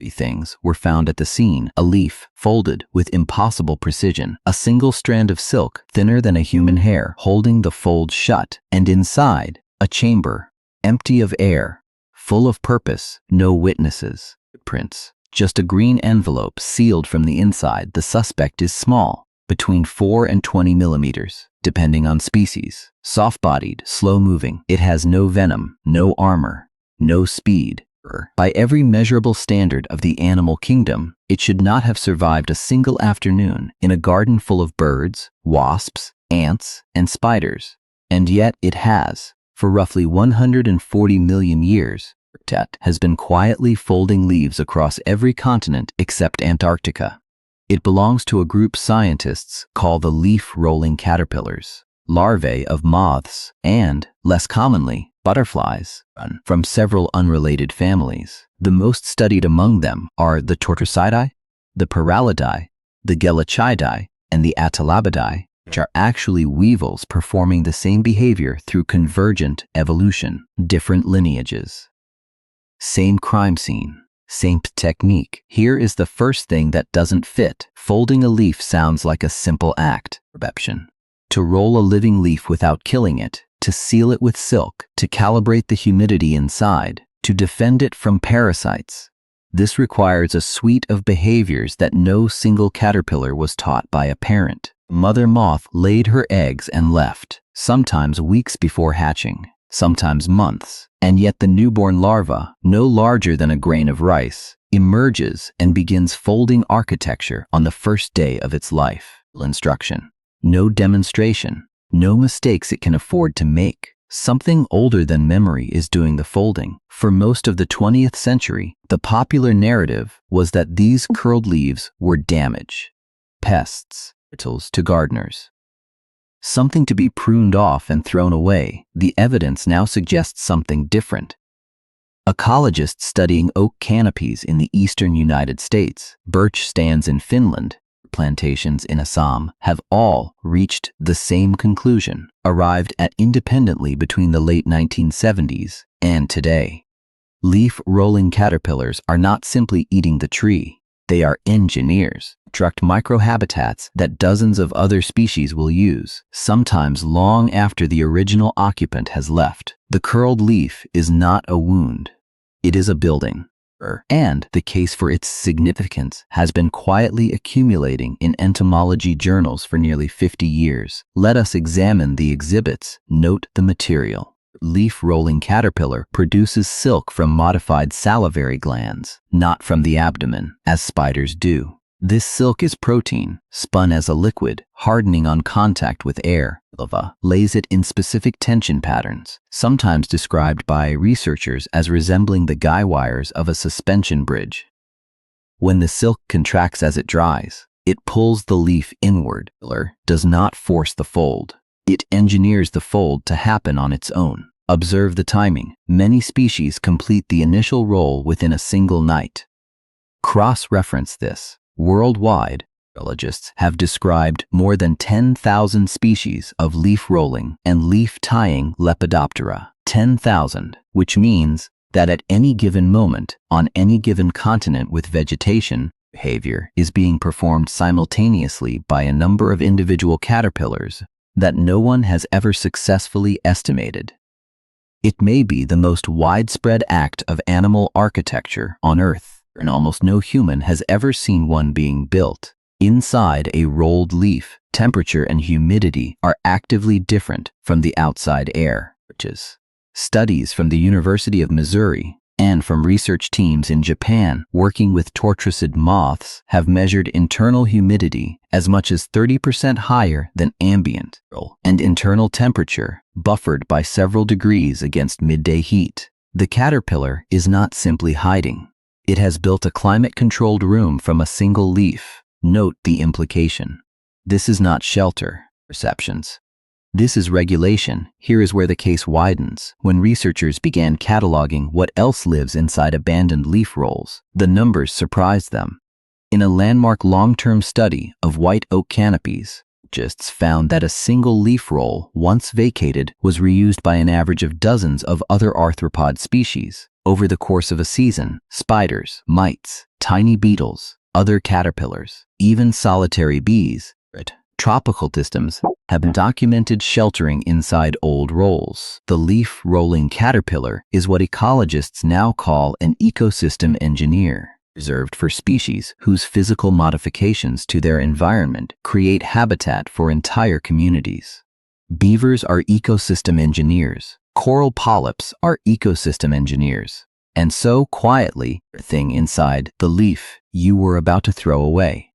things were found at the scene: a leaf folded with impossible precision, a single strand of silk thinner than a human hair holding the fold shut, and inside, a chamber, empty of air, full of purpose, no witnesses. Prints. Just a green envelope sealed from the inside. The suspect is small, between 4 and 20 millimeters, depending on species. Soft-bodied, slow-moving. It has no venom, no armor, no speed. By every measurable standard of the animal kingdom, it should not have survived a single afternoon in a garden full of birds, wasps, ants, and spiders. And yet it has, for roughly 140 million years, has been quietly folding leaves across every continent except Antarctica. It belongs to a group scientists call the leaf-rolling caterpillars, larvae of moths, and, less commonly, butterflies, from several unrelated families. The most studied among them are the Tortuosidae, the Paralidae, the Gelichidae, and the Atalabidae, which are actually weevils performing the same behavior through convergent evolution. Different lineages. Same crime scene. Same technique. Here is the first thing that doesn't fit. Folding a leaf sounds like a simple act. To roll a living leaf without killing it, to seal it with silk, to calibrate the humidity inside, to defend it from parasites. This requires a suite of behaviors that no single caterpillar was taught by a parent. Mother moth laid her eggs and left, sometimes weeks before hatching, sometimes months, and yet the newborn larva, no larger than a grain of rice, emerges and begins folding architecture on the first day of its life. Instruction. No demonstration. No mistakes it can afford to make. Something older than memory is doing the folding. For most of the 20th century, the popular narrative was that these curled leaves were damage, pests, to gardeners. Something to be pruned off and thrown away. The evidence now suggests something different. Ecologists studying oak canopies in the eastern United States, birch stands in Finland, plantations in Assam have all reached the same conclusion, arrived at independently between the late 1970s and today. Leaf-rolling caterpillars are not simply eating the tree. They are engineers, construct microhabitats that dozens of other species will use, sometimes long after the original occupant has left. The curled leaf is not a wound. It is a building. And the case for its significance has been quietly accumulating in entomology journals for nearly 50 years. Let us examine the exhibits. Note the material. Leaf-rolling caterpillar produces silk from modified salivary glands, not from the abdomen, as spiders do. This silk is protein, spun as a liquid, hardening on contact with air. Larva lays it in specific tension patterns, sometimes described by researchers as resembling the guy wires of a suspension bridge. When the silk contracts as it dries, it pulls the leaf inward. Does not force the fold. It engineers the fold to happen on its own. Observe the timing. Many species complete the initial roll within a single night. Cross-reference this. Worldwide, biologists have described more than 10,000 species of leaf-rolling and leaf-tying Lepidoptera. 10,000, which means that at any given moment, on any given continent with vegetation, behavior is being performed simultaneously by a number of individual caterpillars that no one has ever successfully estimated. It may be the most widespread act of animal architecture on Earth, and almost no human has ever seen one being built. Inside a rolled leaf, temperature and humidity are actively different from the outside air. Studies from the University of Missouri and from research teams in Japan working with tortuosid moths have measured internal humidity as much as 30% higher than ambient, and internal temperature buffered by several degrees against midday heat. The caterpillar is not simply hiding. It has built a climate-controlled room from a single leaf. Note the implication. This is not shelter, perceptions. This is regulation. Here is where the case widens. When researchers began cataloging what else lives inside abandoned leaf rolls, the numbers surprised them. In a landmark long-term study of white oak canopies, biologists found that a single leaf roll, once vacated, was reused by an average of dozens of other arthropod species. Over the course of a season, spiders, mites, tiny beetles, other caterpillars, even solitary bees. Tropical systems have been documented sheltering inside old rolls. The leaf-rolling caterpillar is what ecologists now call an ecosystem engineer, reserved for species whose physical modifications to their environment create habitat for entire communities. Beavers are ecosystem engineers. Coral polyps are ecosystem engineers. And so quietly, the thing inside the leaf you were about to throw away.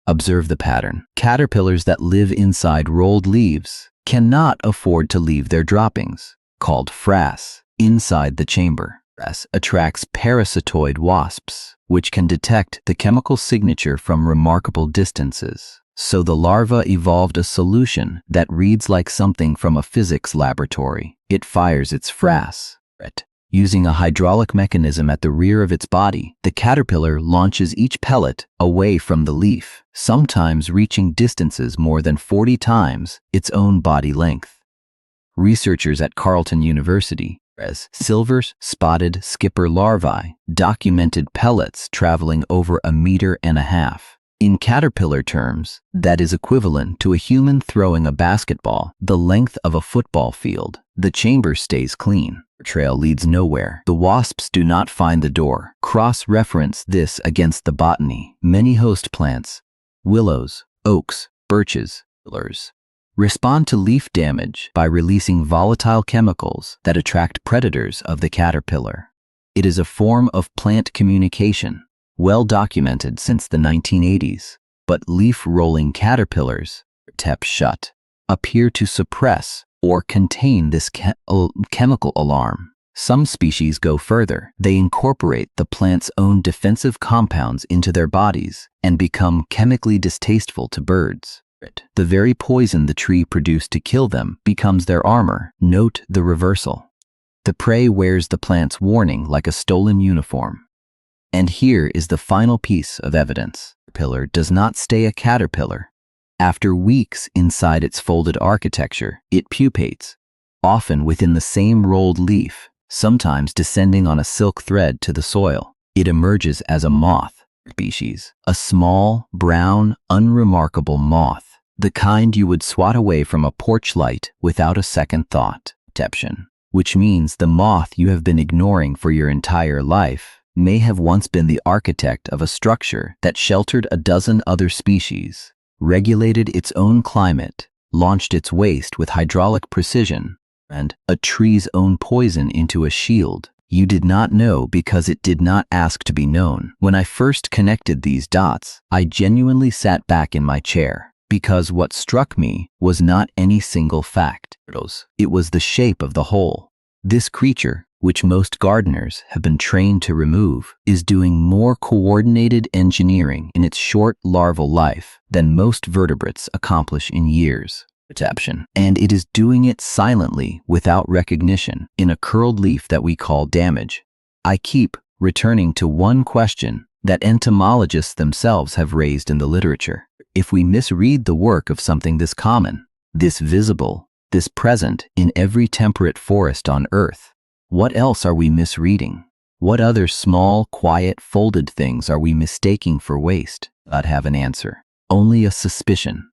Observe the pattern. Caterpillars that live inside rolled leaves cannot afford to leave their droppings, called frass, inside the chamber. Frass attracts parasitoid wasps, which can detect the chemical signature from remarkable distances. So the larva evolved a solution that reads like something from a physics laboratory. It fires its frass. Using a hydraulic mechanism at the rear of its body, the caterpillar launches each pellet away from the leaf, sometimes reaching distances more than 40 times its own body length. Researchers at Carleton University, silver-spotted skipper larvae, documented pellets traveling over 1.5 meters. In caterpillar terms, that is equivalent to a human throwing a basketball the length of a football field. The chamber stays clean. The trail leads nowhere. The wasps do not find the door. Cross-reference this against the botany. Many host plants, willows, oaks, birches, pillars, respond to leaf damage by releasing volatile chemicals that attract predators of the caterpillar. It is a form of plant communication, well documented since the 1980s, but leaf-rolling caterpillars, kept shut, appear to suppress or contain this chemical alarm. Some species go further. They incorporate the plant's own defensive compounds into their bodies and become chemically distasteful to birds. The very poison the tree produced to kill them becomes their armor. Note the reversal. The prey wears the plant's warning like a stolen uniform. And here is the final piece of evidence. The caterpillar does not stay a caterpillar. After weeks inside its folded architecture, it pupates, often within the same rolled leaf, sometimes descending on a silk thread to the soil. It emerges as a moth species, a small, brown, unremarkable moth, the kind you would swat away from a porch light without a second thought. Deception, which means the moth you have been ignoring for your entire life may have once been the architect of a structure that sheltered a dozen other species, regulated its own climate, launched its waste with hydraulic precision, and a tree's own poison into a shield you did not know because it did not ask to be known. When I first connected these dots, I genuinely sat back in my chair, because what struck me was not any single fact. It was the shape of the whole. This creature, which most gardeners have been trained to remove, is doing more coordinated engineering in its short larval life than most vertebrates accomplish in years. Deception. And it is doing it silently, without recognition, in a curled leaf that we call damage. I keep returning to one question that entomologists themselves have raised in the literature. If we misread the work of something this common, this visible, this present in every temperate forest on Earth, what else are we misreading? What other small, quiet, folded things are we mistaking for waste? I'd have an answer. Only a suspicion.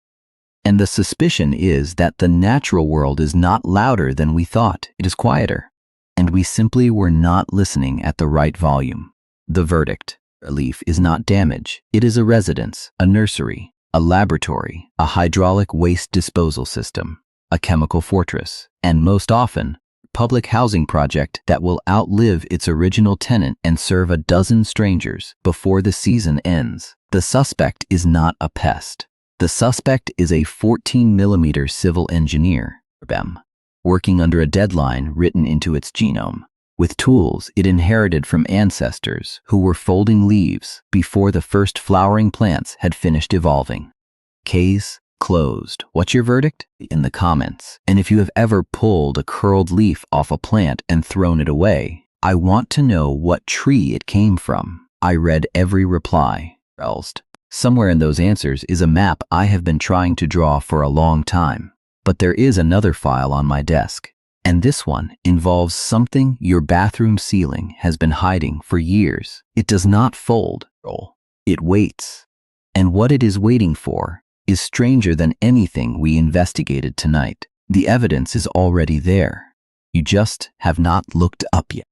And the suspicion is that the natural world is not louder than we thought. It is quieter. And we simply were not listening at the right volume. The verdict: a leaf is not damage. It is a residence, a nursery, a laboratory, a hydraulic waste disposal system, a chemical fortress, and most often, public housing project that will outlive its original tenant and serve a dozen strangers before the season ends. The suspect is not a pest. The suspect is a 14mm civil engineer, working under a deadline written into its genome, with tools it inherited from ancestors who were folding leaves before the first flowering plants had finished evolving. Case closed. What's your verdict? In the comments. And if you have ever pulled a curled leaf off a plant and thrown it away, I want to know what tree it came from. I read every reply. Somewhere in those answers is a map I have been trying to draw for a long time. But there is another file on my desk. And this one involves something your bathroom ceiling has been hiding for years. It does not fold, it waits. And what it is waiting for is stranger than anything we investigated tonight. The evidence is already there. You just have not looked up yet.